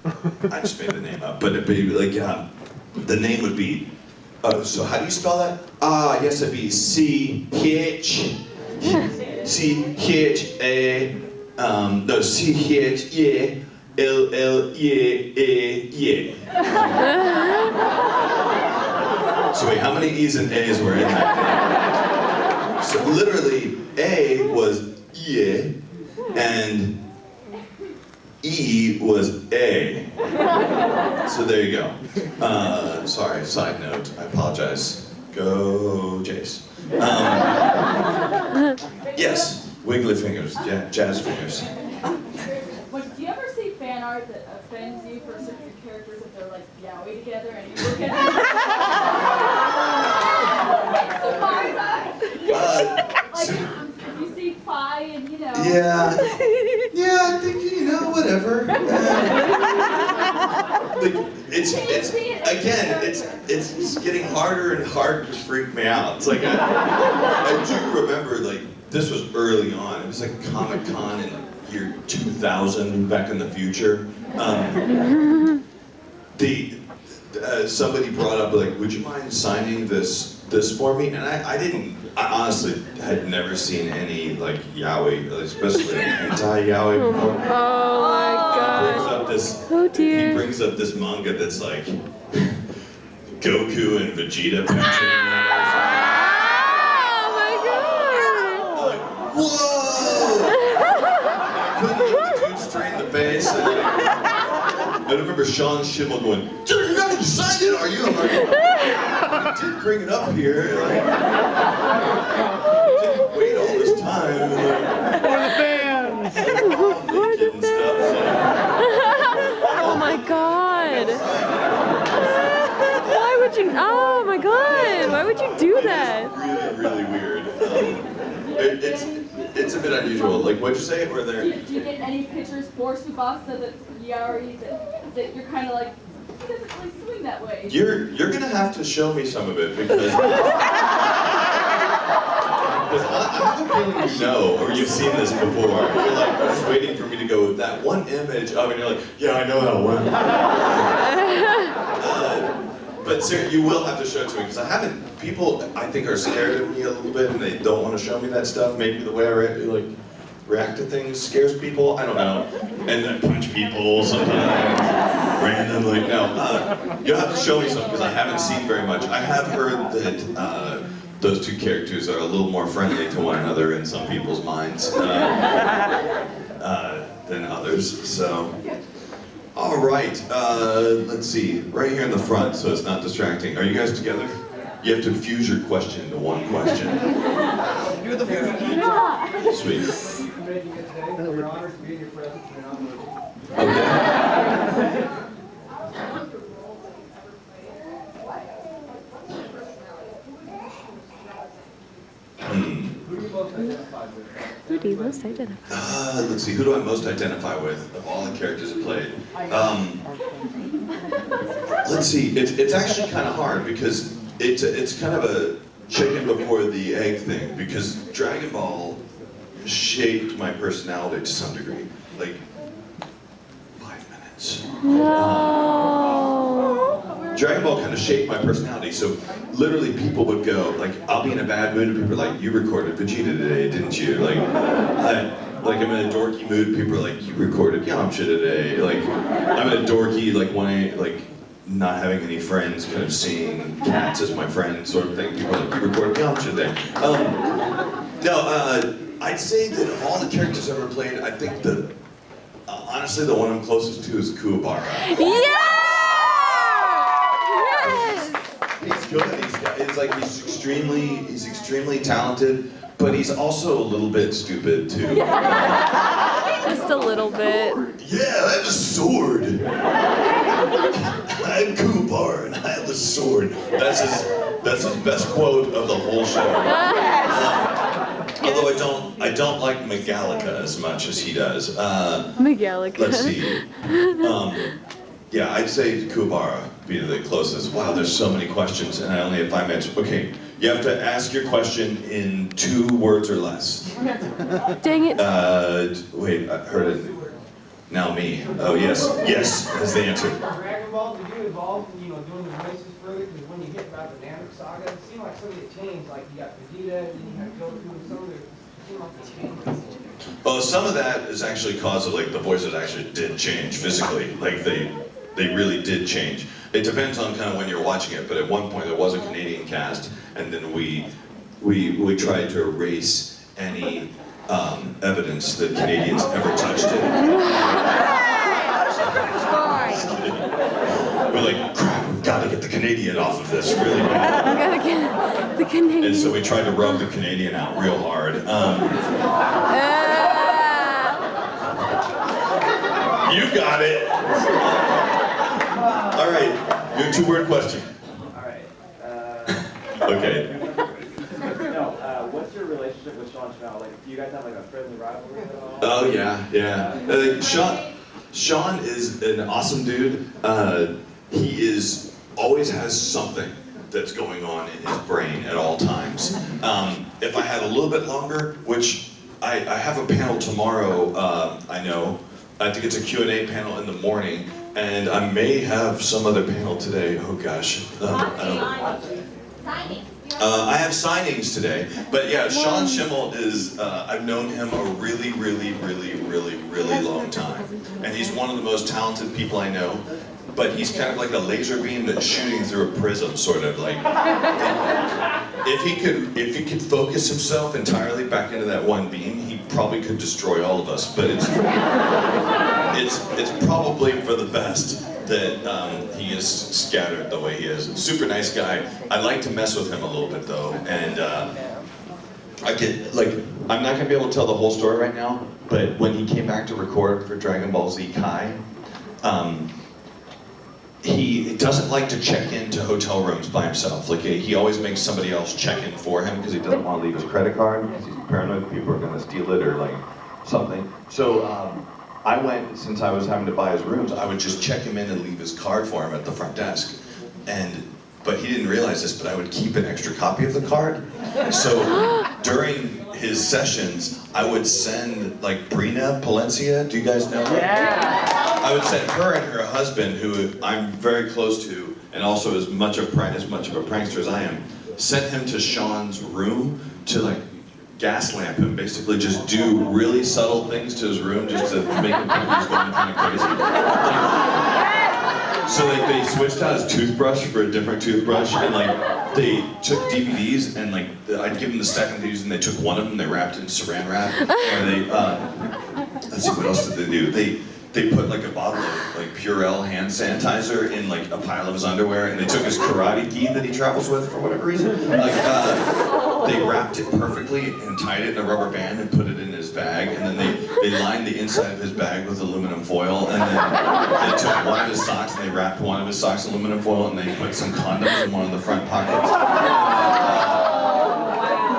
I just made the name up, but it'd be like, the name would be, so how do you spell that? Yes, it'd be C-H-A, no, C-H-A-L-L-E-A-E. So wait, how many E's and A's were in that? So literally, A was E, and E was A. So there you go. Sorry, side note, I apologize. Go Jace. Yes, wiggly fingers, jazz fingers. Do you ever see fan art that offends you for certain characters if they're like yaoi together and you look at them? Like, you see Pie and you know. Yeah, I think, whatever. It's getting harder and harder to freak me out. It's like, I do remember, like, this was early on. It was like Comic-Con in year 2000, back in the future. Somebody brought up, like, would you mind signing this for me? And I honestly had never seen any, like, yaoi, especially anti-yaoi before. Oh my god. He brings up this manga that's like Goku and Vegeta picture. Oh my god. Like, whoa! Couldn't the dude straight in the face. I remember Sean Schimmel going, dude, you're not going to sign it, are you? I'm like, I did bring it up here. Like, I didn't wait all this time. For the fans! Naked and stuff, so. Oh my god. Why would you? Oh my god. Why would you do that? It's really, really weird. It's a bit unusual. Like, what'd you say? Were there? Do you get any pictures for Tsubasa that's yaoi that you're kind of like, he doesn't really swing that way? You're gonna have to show me some of it because I have a feeling you know, or you've seen this before. You're like just waiting for me to go with that one image of, and you're like, yeah, I know that one. But sir, you will have to show it to me because I haven't. People, I think, are scared of me a little bit, and they don't want to show me that stuff. Maybe the way I react to things scares people. I don't know. And then punch people sometimes randomly. No, you'll have to show me something because I haven't seen very much. I have heard that those two characters are a little more friendly to one another in some people's minds than others. So. All right, let's see, right here in the front, so it's not distracting. Are you guys together? You have to fuse your question to one question. Do the fusion. Sweet. We're honored to be in your presence. Okay. Who do you most identify with? Let's see, who do I most identify with of all the characters I played? Let's see, it's actually kind of hard because it's kind of a chicken before the egg thing because Dragon Ball shaped my personality to some degree. Like, 5 minutes. No. Dragon Ball kind of shaped my personality, so literally people would go, like, I'll be in a bad mood and people are like, you recorded Vegeta today, didn't you? Like I'm in a dorky mood, people are like, you recorded Yamcha today. Like, I'm in a dorky, not having any friends, kind of seeing cats as my friend sort of thing. People are like, you recorded Yamcha today. I'd say that of all the characters I've ever played, I think honestly, the one I'm closest to is Kuwabara. Yeah! He's good. He's extremely talented, but he's also a little bit stupid too. Just a little bit. Yeah, I have a sword. I'm Kuwabara and I have a sword. That's his best quote of the whole show. Although I don't like Megalica as much as he does. Megalica. Let's see. Yeah, I'd say Kuwabara be the closest. Wow, there's so many questions and I only have 5 minutes. Okay, you have to ask your question in 2 words or less. Dang it. Wait, I heard it. Now me. Oh yes, yes, that's the answer. Dragon Ball, did you involve in, doing the voices further? Because when you hit about the Namek Saga, it seemed like some of it changed. Like you got Vegeta, and then you had Goku, and some of it seemed like it changed. Well, some of that is actually cause of like the voices actually did change physically. Like they really did change. It depends on kind of when you're watching it, but at one point there was a Canadian cast, and then we tried to erase any evidence that Canadians ever touched it. We're like, crap, we've got to get the Canadian off of this really bad. We gotta get the Canadian. And so we tried to rub the Canadian out real hard. You got it. All right, your two-word question. All right. Okay. No, what's your relationship with Sean Schmel? Like, do you guys have like a friendly rivalry at all? Oh yeah. Sean is an awesome dude. He always has something that's going on in his brain at all times. If I had a little bit longer, which I have a panel tomorrow, I know. I think it's a Q&A panel in the morning, and I may have some other panel today. Oh gosh. I have signings today, but yeah, Sean Schimmel is, I've known him a really long time. And he's one of the most talented people I know, but he's kind of like a laser beam that's shooting through a prism, sort of like. If he could focus himself entirely back into that one beam, he probably could destroy all of us, but it's probably for the best that he is scattered the way he is. Super nice guy. I like to mess with him a little bit though, and I get like, I'm not gonna be able to tell the whole story right now, but when he came back to record for Dragon Ball Z Kai, he doesn't like to check into hotel rooms by himself. Like he always makes somebody else check in for him because he doesn't want to leave his credit card because he's paranoid people are gonna steal it or like something. So. I went, since I was having to buy his rooms, I would just check him in and leave his card for him at the front desk. But he didn't realize this, but I would keep an extra copy of the card. So during his sessions, I would send like Brina Palencia, do you guys know her? Yeah. I would send her and her husband, who I'm very close to, and also as much of a prankster as I am, sent him to Sean's room to like gaslamp him, basically just do really subtle things to his room just to make him think he's going kind of crazy. So like they switched out his toothbrush for a different toothbrush, and like they took DVDs and like I'd give them the stack of DVDs and they took one of them, they wrapped it in saran wrap, and they let's see, what else did they do? They put like a bottle of like Purell hand sanitizer in like a pile of his underwear, and they took his karate gi that he travels with for whatever reason. Like they wrapped it perfectly and tied it in a rubber band and put it in his bag, and then they lined the inside of his bag with aluminum foil, and then they took one of his socks and they wrapped one of his socks in aluminum foil, and they put some condoms in one of the front pockets.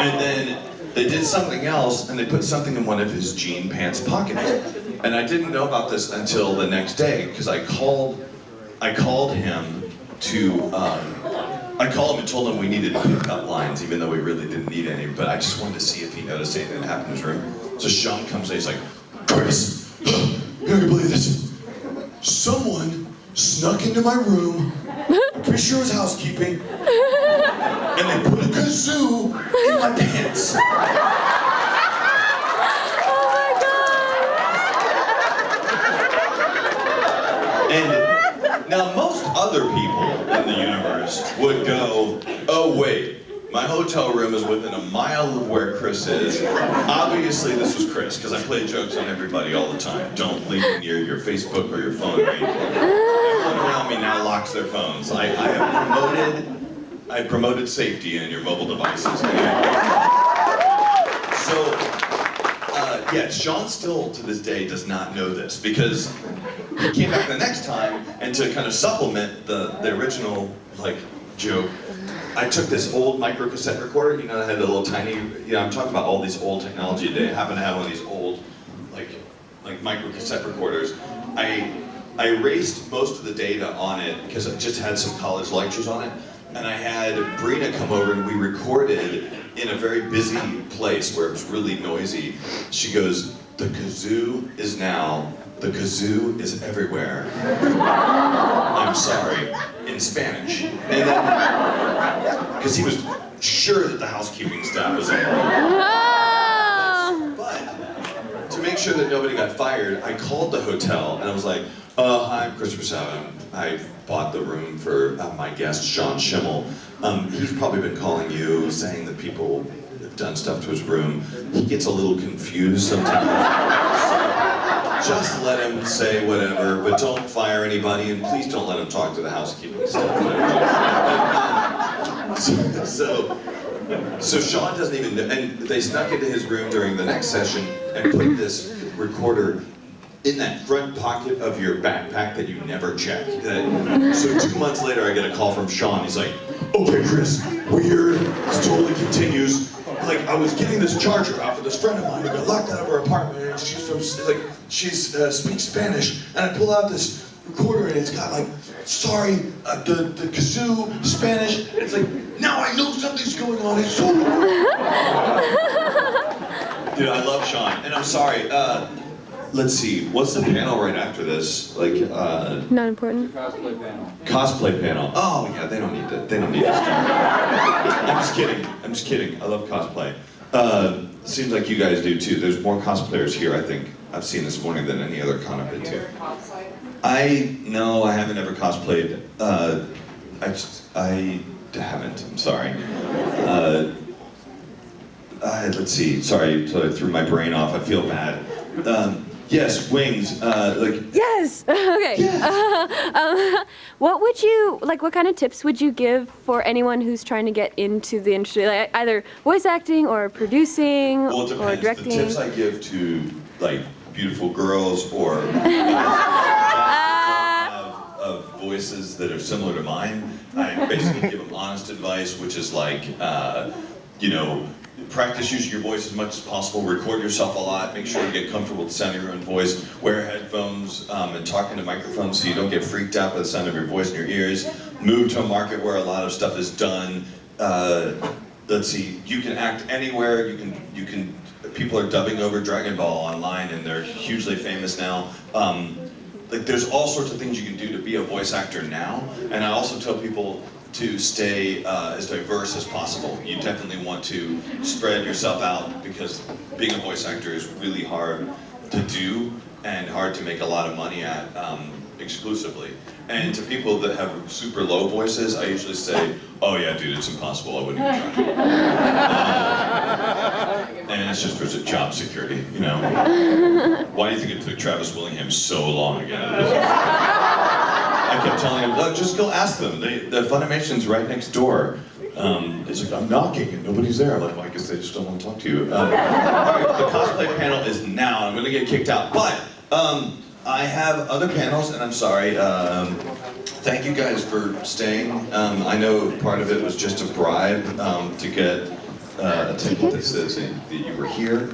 And then they did something else, and they put something in one of his jean pants pockets. And I didn't know about this until the next day, because I called him and told him we needed pickup lines, even though we really didn't need any, but I just wanted to see if he noticed anything that happened in his room. So Sean comes in, he's like, Chris, you're not gonna believe this. Someone snuck into my room, I'm pretty sure it was housekeeping, and they put a kazoo in my pants. And now most other people in the universe would go, oh wait, my hotel room is within a mile of where Chris is. Obviously this was Chris, because I play jokes on everybody all the time. Don't leave near your Facebook or your phone range. Everyone around me now locks their phones. I have promoted safety in your mobile devices. Yeah, Sean still to this day does not know this, because he came back the next time, and to kind of supplement the original like joke, I took this old micro cassette recorder, you know, that had the little tiny, you know, I'm talking about all these old technology today. I happen to have one of these old like micro cassette recorders. I erased most of the data on it because I just had some college lectures on it, and I had Brina come over and we recorded in a very busy place where it was really noisy. She goes, the kazoo is now the kazoo is everywhere. I'm sorry, in Spanish. And then, because he was sure that the housekeeping staff was there. But to make sure that nobody got fired, I called the hotel and I was like, hi, I'm Christopher Sabat. I bought the room for my guest, Sean Schimmel. He's probably been calling you, saying that people have done stuff to his room. He gets a little confused sometimes. Just let him say whatever, but don't fire anybody, and please don't let him talk to the housekeeping staff. So Sean doesn't even know, and they snuck into his room during the next session and put this recorder in that front pocket of your backpack that you never check. So 2 months later, I get a call from Sean. He's like, okay, Chris, weird, this totally continues. Like, I was getting this charger out for this friend of mine who got locked out of her apartment, and she's speaks Spanish, and I pull out this recorder, and it's got like, sorry, the kazoo, Spanish, and it's like, now I know something's going on, it's so Dude, I love Sean, and I'm sorry, let's see, what's the panel right after this? Like, Not important. Cosplay panel. Cosplay panel. Oh yeah, they don't need that. They don't need this. I'm just kidding. I'm just kidding. I love cosplay. Seems like you guys do too. There's more cosplayers here, I think, I've seen this morning than any other con I've been to. No, I haven't ever cosplayed. I haven't. I'm sorry. Let's see. Sorry, so I threw my brain off. I feel bad. Yes, wings. Yes. Okay. Yes. What would you like? What kind of tips would you give for anyone who's trying to get into the industry, like either voice acting or producing Well, it or depends. directing? The tips I give to like beautiful girls or of voices that are similar to mine, I basically give them honest advice, which is like, you know, practice using your voice as much as possible, record yourself a lot, make sure you get comfortable with the sound of your own voice, wear headphones and talk into microphones so you don't get freaked out by the sound of your voice in your ears, move to a market where a lot of stuff is done. Let's see, you can act anywhere, you can, people are dubbing over Dragon Ball online and they're hugely famous now. Like there's all sorts of things you can do to be a voice actor now, and I also tell people to stay as diverse as possible. You definitely want to spread yourself out because being a voice actor is really hard to do and hard to make a lot of money at exclusively. And to people that have super low voices, I usually say, oh yeah, dude, it's impossible, I wouldn't even try. And it's just for job security, you know? Why do you think it took Travis Willingham so long to get out of this? I kept telling him, look, just go ask them. The Funimation's right next door. It's like, I'm knocking and nobody's there. I'm like, well, I guess they just don't want to talk to you. All right, the cosplay panel is now. I'm going to get kicked out. But I have other panels, and I'm sorry. Thank you guys for staying. I know part of it was just a bribe to get a ticket that says that you were here.